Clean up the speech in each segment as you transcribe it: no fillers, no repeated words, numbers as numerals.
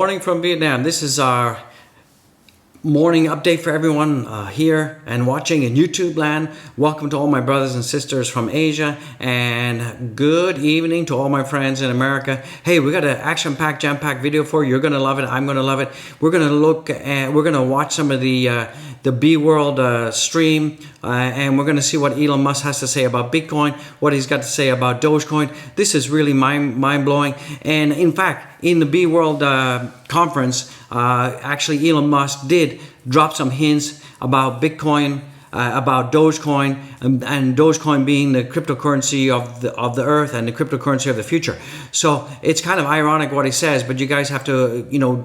Morning from Vietnam. This is our morning update for everyone here and watching in YouTube land. Welcome to all my brothers and sisters from Asia, and good evening to all my friends in America. Hey, we got an action-packed, jam-packed video for you. You're gonna love it. I'm gonna love it. We're gonna watch some of the B World stream, and we're gonna see what Elon Musk has to say about Bitcoin, what he's got to say about Dogecoin. This is really mind-blowing. And in fact, in the B World conference, actually Elon Musk did drop some hints about Bitcoin, about Dogecoin, and Dogecoin being the cryptocurrency of the earth and the cryptocurrency of the future. So it's kind of ironic what he says, but you guys have to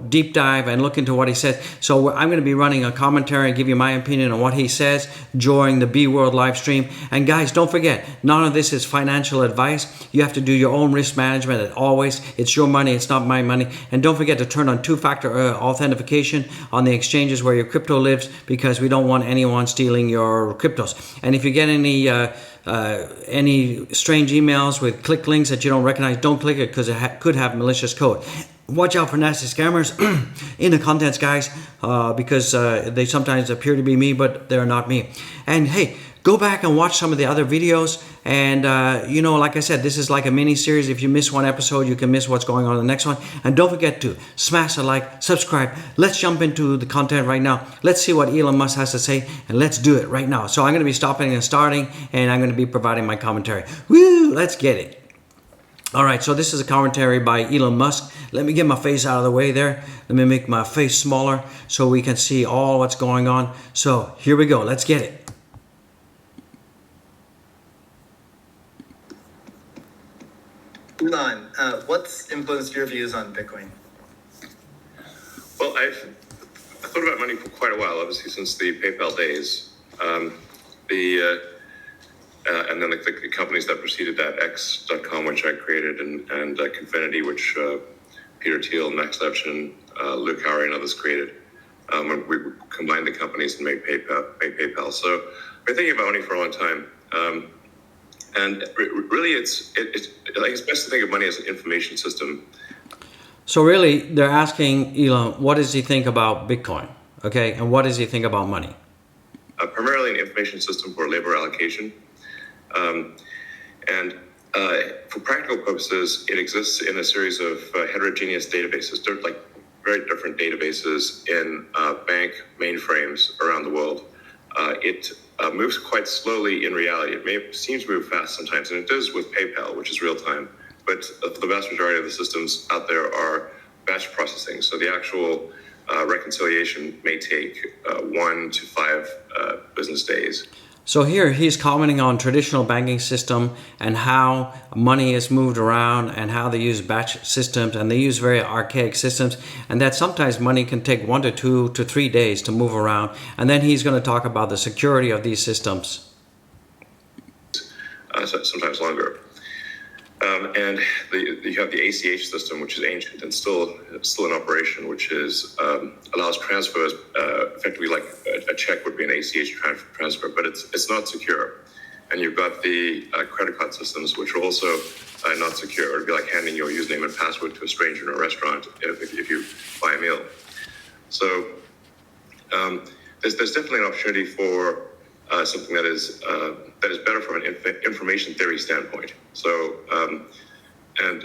deep dive and look into what he says. So I'm going to be running a commentary and give you my opinion on what he says during the B World live stream. And guys, don't forget, none of this is financial advice. You have to do your own risk management as always. It's your money, it's not my money. And don't forget to turn on two-factor authentication on the exchanges where your crypto lives, because we don't want anyone stealing your cryptos. And if you get any strange emails with click links that you don't recognize, don't click it, because it could have malicious code. Watch out for nasty scammers in the contents, guys, because they sometimes appear to be me, but they're not me. And hey, go back and watch some of the other videos. And, like I said, this is like a mini series. If you miss one episode, you can miss what's going on in the next one. And don't forget to smash a like, subscribe. Let's jump into the content right now. Let's see what Elon Musk has to say, and let's do it right now. So I'm going to be stopping and starting, and I'm going to be providing my commentary. Woo, let's get it. All right, so this is a commentary by Elon Musk. Let me get my face out of the way there. Let me make my face smaller so we can see all what's going on. So here we go. Let's get it. Elon, what's influenced your views on Bitcoin? Well, I've thought about money for quite a while, obviously since the PayPal days. And then the companies that preceded that, X.com, which I created, and Confinity, which Peter Thiel, Max Levchin, Luke Howry, and others created. We combined the companies and made PayPal. So I've been thinking about money for a long time. And really, it's best to think of money as an information system. So really, they're asking Elon, what does he think about Bitcoin? Okay, and what does he think about money? Primarily an information system for labor allocation. For practical purposes, it exists in a series of heterogeneous databases. They're like very different databases in bank mainframes around the world. It moves quite slowly in reality. It may seem to move fast sometimes, and it does with PayPal, which is real time. But the vast majority of the systems out there are batch processing. So the actual reconciliation may take 1 to 5 business days. So here he's commenting on traditional banking system and how money is moved around and how they use batch systems, and they use very archaic systems, and that sometimes money can take 1 to 2 to 3 days to move around. And then he's going to talk about the security of these systems. Sometimes longer. And you have the ACH system, which is ancient and still in operation, which allows transfers effectively like a check would be an ACH transfer, but it's not secure. And you've got the credit card systems, which are also not secure. It'd be like handing your username and password to a stranger in a restaurant if you buy a meal. So there's definitely an opportunity for something that is better from an information theory standpoint. So and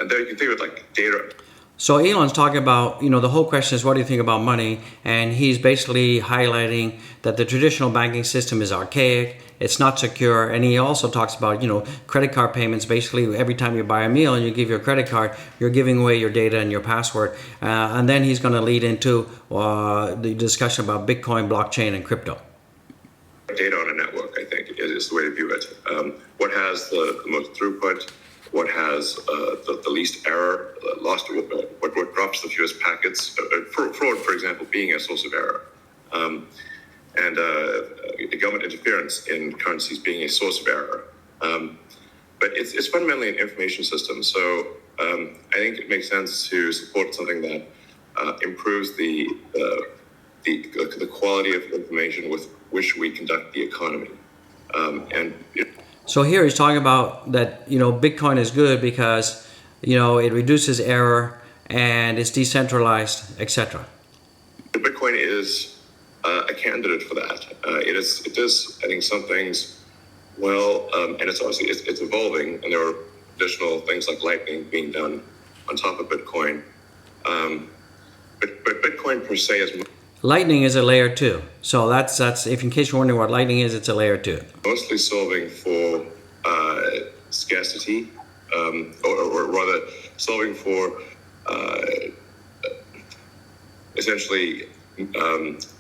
there you can think of it like data. So Elon's talking about, the whole question is, what do you think about money? And he's basically highlighting that the traditional banking system is archaic, it's not secure, and he also talks about, credit card payments. Basically, every time you buy a meal and you give your credit card, you're giving away your data and your password. And then he's going to lead into the discussion about Bitcoin, blockchain, and crypto. Data on a network, I think, is the way to view it. What has the most throughput? What has the least error? What drops the fewest packets? Fraud, for example, being a source of error. And the government interference in currencies being a source of error. But it's fundamentally an information system. So I think it makes sense to support something that improves the quality of information with which we conduct the economy. So here he's talking about that, Bitcoin is good because, it reduces error and it's decentralized, etc. Bitcoin is a candidate for that. It does, I think, some things well, and it's obviously it's evolving, and there are additional things like Lightning being done on top of Bitcoin. But Bitcoin per se is Lightning is a layer 2. So that's if in case you're wondering what Lightning is, it's a layer 2. mostly solving for scarcity, or rather solving for essentially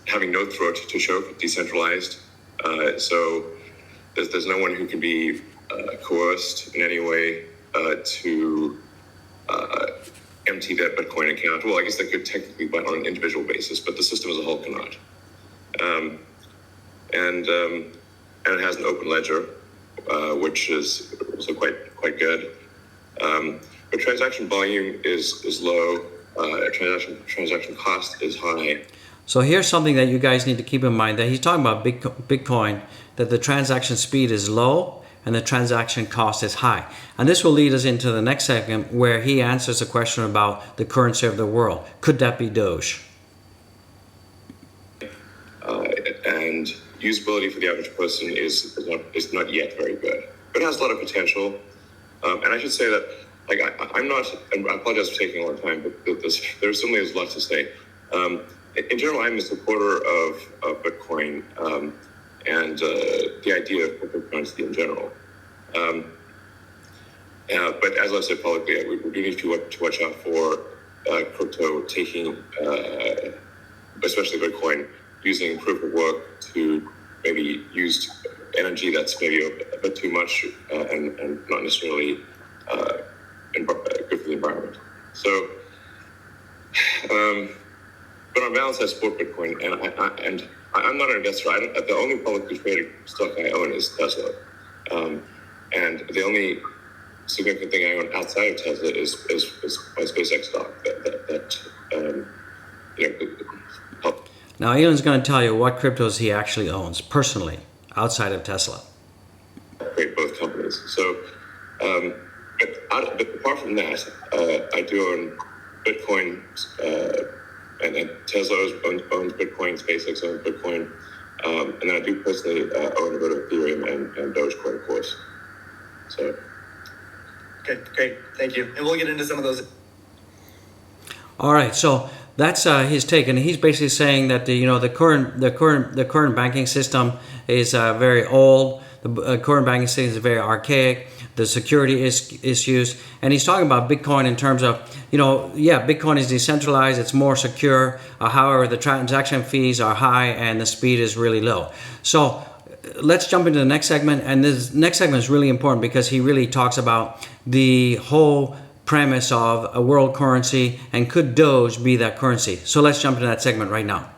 having no throat to choke, decentralized. So there's no one who can be coerced in any way to empty their Bitcoin account. Well, I guess they could technically, but on an individual basis, but the system as a whole cannot. And it has an open ledger, which is also quite good. But transaction volume is low. Transaction cost is high. So here's something that you guys need to keep in mind, that he's talking about Bitcoin, that the transaction speed is low and the transaction cost is high. And this will lead us into the next segment where he answers a question about the currency of the world. Could that be Doge? And usability for the average person is not yet very good, but it has a lot of potential. And I should say that, like, I'm not, and I apologize for taking a long time, but there certainly is a lot to say. In general, I'm a supporter of Bitcoin and the idea of cryptocurrency in general. But as I said publicly, we do need to watch out for crypto taking, especially Bitcoin, using proof of work to maybe use energy that's maybe a bit too much and not necessarily good for the environment. So, but on balance, I support Bitcoin, and I'm not an investor. The only publicly traded stock I own is Tesla, and the only significant thing I own outside of Tesla is my SpaceX stock that helped. Now Elon's going to tell you what cryptos he actually owns personally outside of Tesla. Create both companies. So, but apart from that, I do own Bitcoin, and Tesla owns Bitcoin, SpaceX owns Bitcoin, and then I do personally own a bit of Ethereum and Dogecoin, of course. So. Okay, great, thank you. And we'll get into some of those. All right, so that's his take, and he's basically saying that the current banking system is very old. The current banking system is very archaic. The security issues, and he's talking about Bitcoin in terms of Bitcoin is decentralized, it's more secure. However, the transaction fees are high and the speed is really low. So let's jump into the next segment, and this next segment is really important because he really talks about the whole premise of a world currency and could Doge be that currency. So let's jump into that segment right now.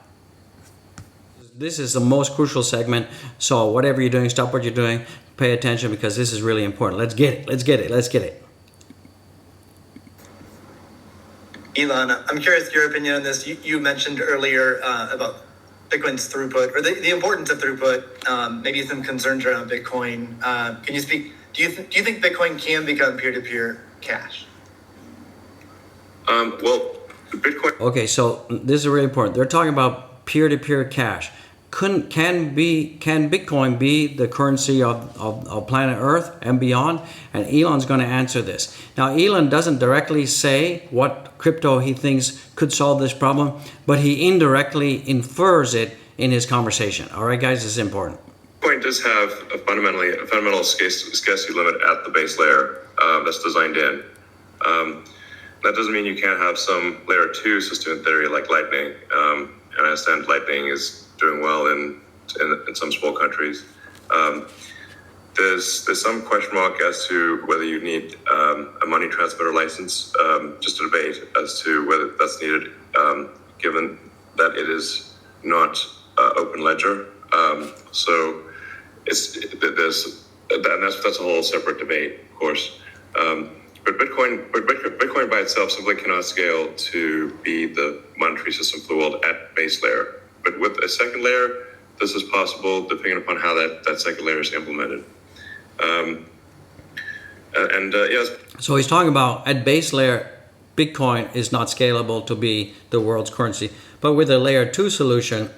This is the most crucial segment, so whatever you're doing, stop what you're doing, pay attention because this is really important. Let's get it. Elon, I'm curious your opinion on this. You mentioned earlier about Bitcoin's throughput, or the importance of throughput, maybe some concerns around Bitcoin. Can you speak, do you think Bitcoin can become peer-to-peer cash? Well, Bitcoin. Okay, so this is really important. They're talking about peer-to-peer cash. Can Bitcoin be the currency of planet Earth and beyond? And Elon's going to answer this. Now, Elon doesn't directly say what crypto he thinks could solve this problem, but he indirectly infers it in his conversation. All right, guys, this is important. Bitcoin does have a fundamental scarcity limit at the base layer that's designed in. That doesn't mean you can't have some layer 2 system in theory like Lightning. And I understand Lightning is doing well in some small countries. There's some question mark as to whether you need a money transmitter license. Just a debate as to whether that's needed, given that it is not open ledger. So that's a whole separate debate, of course. But Bitcoin by itself simply cannot scale to be the monetary system for the world at base layer. But with a second layer, this is possible depending upon how that second layer is implemented. Yes. So he's talking about at base layer, Bitcoin is not scalable to be the world's currency. But with a layer 2 solution,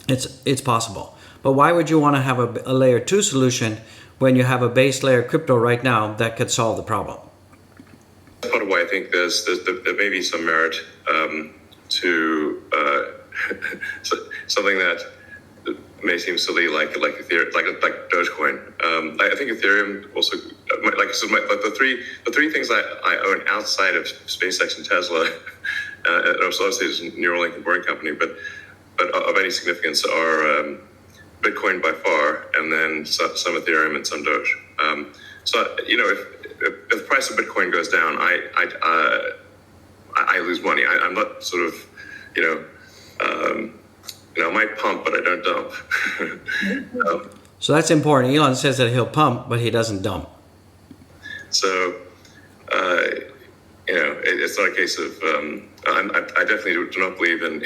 it's possible. But why would you want to have a layer 2 solution when you have a base layer crypto right now that could solve the problem? That's part of why I think there may be some merit to something that may seem silly, like Ethereum, like Dogecoin. I think Ethereum also, the three things I own outside of SpaceX and Tesla, and also obviously there's Neuralink and Boring Company, but of any significance are Bitcoin by far, and then some Ethereum and some Doge. So if the price of Bitcoin goes down, I lose money. I'm not sort of I might pump, but I don't dump. So that's important. Elon says that he'll pump, but he doesn't dump. So, it's not a case of, I definitely do not believe in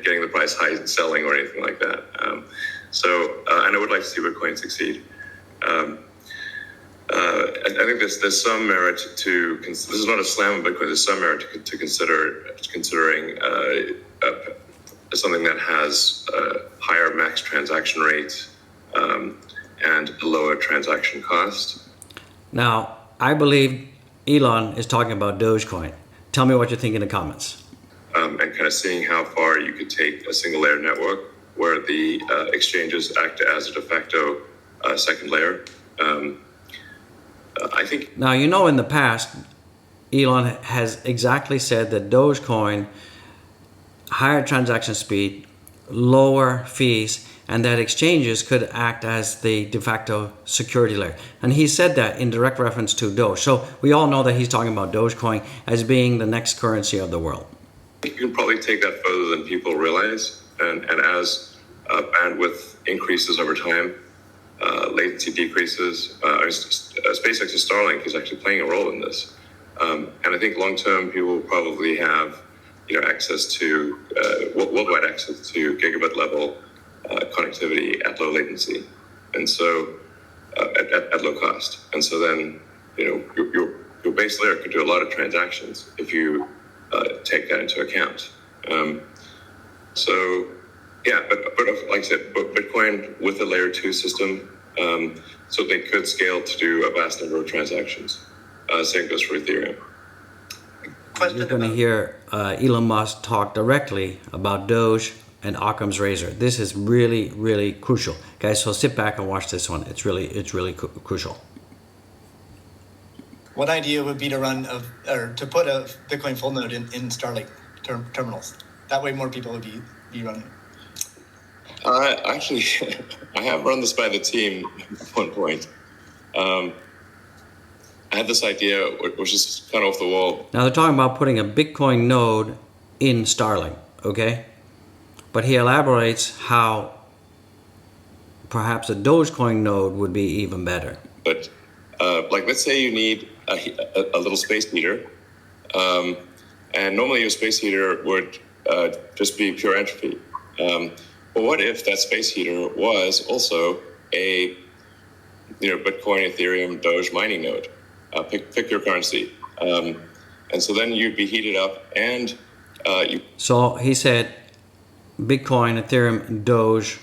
getting the price high and selling or anything like that. And I would like to see Bitcoin succeed. I think there's some merit to, this is not a slam on Bitcoin, there's some merit to considering something that has higher max transaction rates and a lower transaction cost. Now, I believe Elon is talking about Dogecoin. Tell me what you think in the comments. And kind of seeing how far you could take a single layer network where the exchanges act as a de facto second layer. I think... Now, in the past, Elon has exactly said that Dogecoin, higher transaction speed, lower fees, and that exchanges could act as the de facto security layer. And he said that in direct reference to Doge. So we all know that he's talking about Dogecoin as being the next currency of the world. You can probably take that further than people realize. And as bandwidth increases over time, latency decreases. SpaceX's Starlink is actually playing a role in this. And I think long-term people will probably have access to worldwide access to gigabit level connectivity at low latency, and so at low cost. And so then your base layer could do a lot of transactions if you take that into account. So yeah, but like I said, Bitcoin with a layer 2 system, so they could scale to do a vast number of transactions. Same goes for Ethereum. You're going to hear Elon Musk talk directly about Doge and Occam's razor. This is really, really crucial, guys. So sit back and watch this one. It's really crucial. One idea would be to put a Bitcoin full node in Starlink terminals. That way, more people would be running. Actually, I have run this by the team at one point. I had this idea, which is kind of off the wall. Now they're talking about putting a Bitcoin node in Starlink, okay? But he elaborates how perhaps a Dogecoin node would be even better. But let's say you need a little space heater, and normally your space heater would just be pure entropy. But what if that space heater was also a Bitcoin, Ethereum, Doge mining node? Pick your currency, and so then you'd be heated up, and So he said, Bitcoin, Ethereum, Doge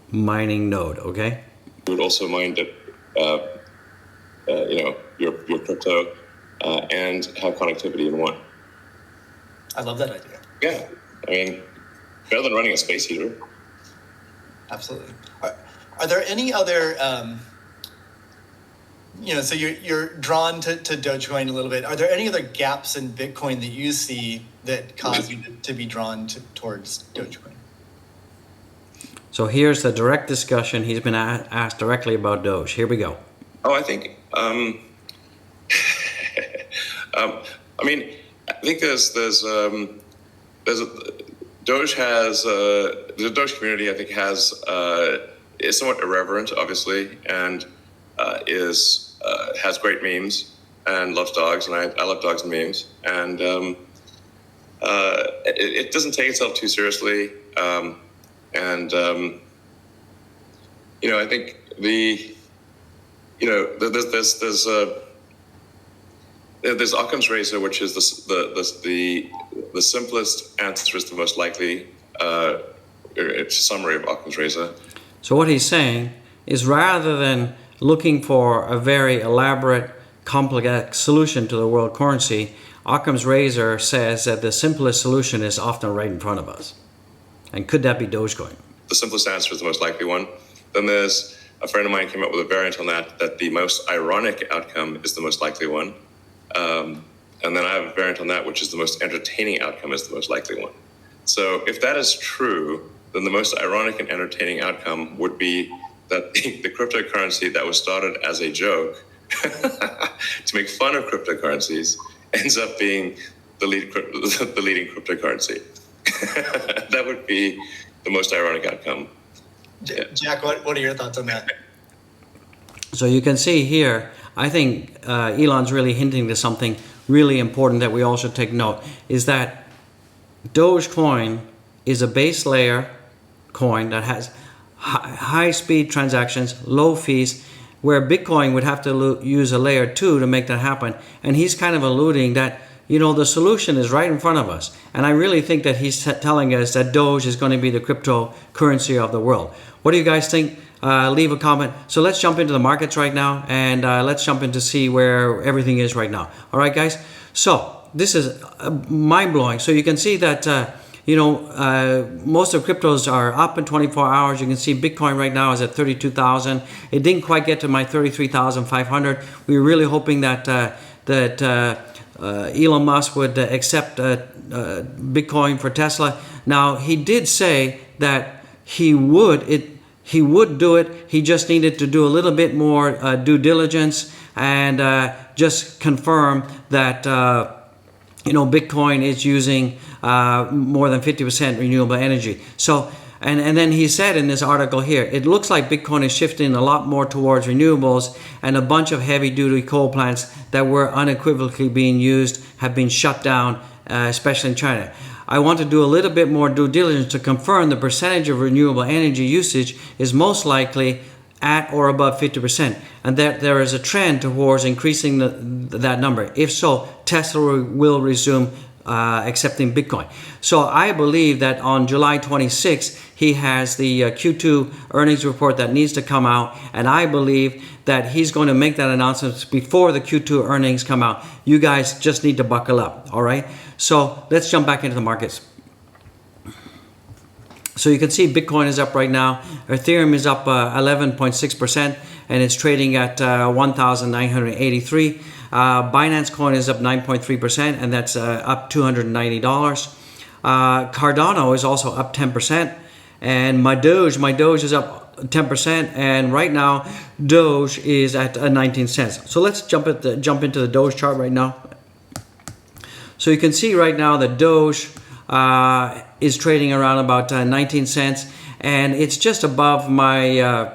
mining node. Okay. You would also mine your crypto and have connectivity in one. I love that idea. Yeah, I mean, better than running a space heater. Absolutely. Are there any other? So you're drawn to Dogecoin a little bit. Are there any other gaps in Bitcoin that you see that cause you to be drawn towards Dogecoin? So here's the direct discussion. He's been asked directly about Doge. Here we go. Oh, I think, I think there's Doge has, the Doge community, I think, is somewhat irreverent, obviously, and has great memes and loves dogs, and I love dogs and memes, and it doesn't take itself too seriously, and I think there's There's Occam's razor, which is the simplest answer is the most likely. It's a summary of Occam's razor. So what he's saying is, rather than looking for a very elaborate, complex solution to the world currency, Occam's razor says that the simplest solution is often right in front of us. And could that be Dogecoin? The simplest answer is the most likely one. Then there's a friend of mine came up with a variant on that the most ironic outcome is the most likely one. And then I have a variant on that, which is the most entertaining outcome is the most likely one. So if that is true, then the most ironic and entertaining outcome would be that the cryptocurrency that was started as a joke to make fun of cryptocurrencies ends up being the leading cryptocurrency. That would be the most ironic outcome. Jack, what are your thoughts on that? So you can see here, I think Elon's really hinting to something really important that we all should take note, is that Dogecoin is a base layer coin that has high speed transactions, low fees, where Bitcoin would have to use a layer 2 to make that happen. And he's kind of alluding that, you know, the solution is right in front of us. And I really think that he's telling us that Doge is going to be the cryptocurrency of the world. What do you guys think? Leave a comment. So let's jump into the markets right now, and let's jump in to see where everything is right now. All right, guys. So this is mind-blowing. So you can see that most of cryptos are up in 24 hours. You can see Bitcoin right now is at 32,000. It didn't quite get to my 33,500. We were really hoping that Elon Musk would accept Bitcoin for Tesla. Now, he did say that he would do it. He just needed to do a little bit more due diligence and just confirm that Bitcoin is using more than 50% renewable energy. So, and then he said in this article here, it looks like Bitcoin is shifting a lot more towards renewables, and a bunch of heavy-duty coal plants that were unequivocally being used have been shut down, especially in China. I want to do a little bit more due diligence to confirm the percentage of renewable energy usage is most likely at or above 50%, and that there is a trend towards increasing that number. If so, Tesla will resume accepting Bitcoin. So I believe that on July 26th, he has the Q2 earnings report that needs to come out, and I believe that he's going to make that announcement before the Q2 earnings come out. You guys just need to buckle up, all right? So let's jump back into the markets. So you can see Bitcoin is up right now. Ethereum is up 11.6%, and it's trading at 1,983. Binance coin is up 9.3%, and that's up $290. Cardano is also up 10%, and my Doge is up 10%, and right now Doge is at 19 cents. So let's jump into the Doge chart right now. So you can see right now that Doge is trading around about 19 cents, and it's just above my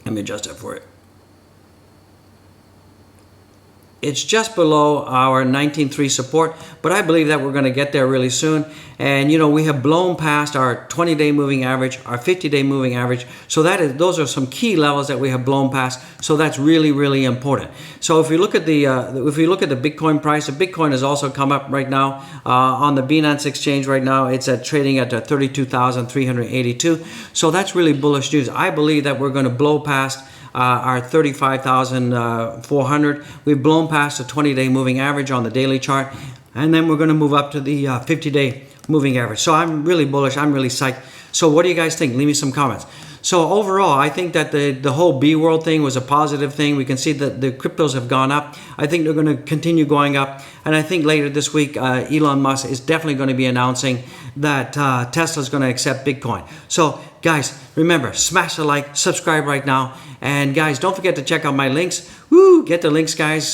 let me adjust that for it. It's just below our 19.3 support, but I believe that we're going to get there really soon. And we have blown past our 20-day moving average, our 50-day moving average. So those are some key levels that we have blown past. So that's really, really important. So if we look at the Bitcoin price, the Bitcoin has also come up right now on the Binance exchange. Right now, it's trading at 32,382. So that's really bullish news. I believe that we're going to blow past our 35,400. We've blown past the 20-day moving average on the daily chart, and then we're going to move up to the 50-day moving average. So I'm really bullish. I'm really psyched. So what do you guys think? Leave me some comments. So overall, I think that the whole B world thing was a positive thing. We can see that the cryptos have gone up. I think they're going to continue going up. And I think later this week, Elon Musk is definitely going to be announcing that Tesla is going to accept Bitcoin. So guys, remember, smash the like, subscribe right now. And guys, don't forget to check out my links. Woo! Get the links, guys.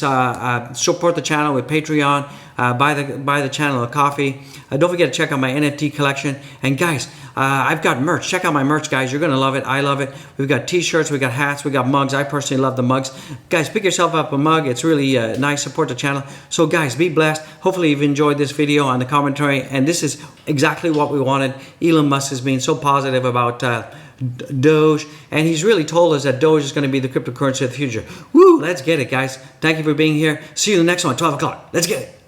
Support the channel with Patreon. Buy the channel a coffee. Don't forget to check out my NFT collection. And guys, I've got merch. Check out my merch, guys. You're going to love it. I love it. We've got t-shirts. We've got hats. We've got mugs. I personally love the mugs. Guys, pick yourself up a mug. It's really nice. Support the channel. So guys, be blessed. Hopefully you've enjoyed this video on the commentary. And this is exactly what we wanted. Elon Musk has been so positive about Doge, and he's really told us that Doge is going to be the cryptocurrency of the future. Woo! Let's get it, guys. Thank you for being here. See you in the next one, 12 o'clock. Let's get it.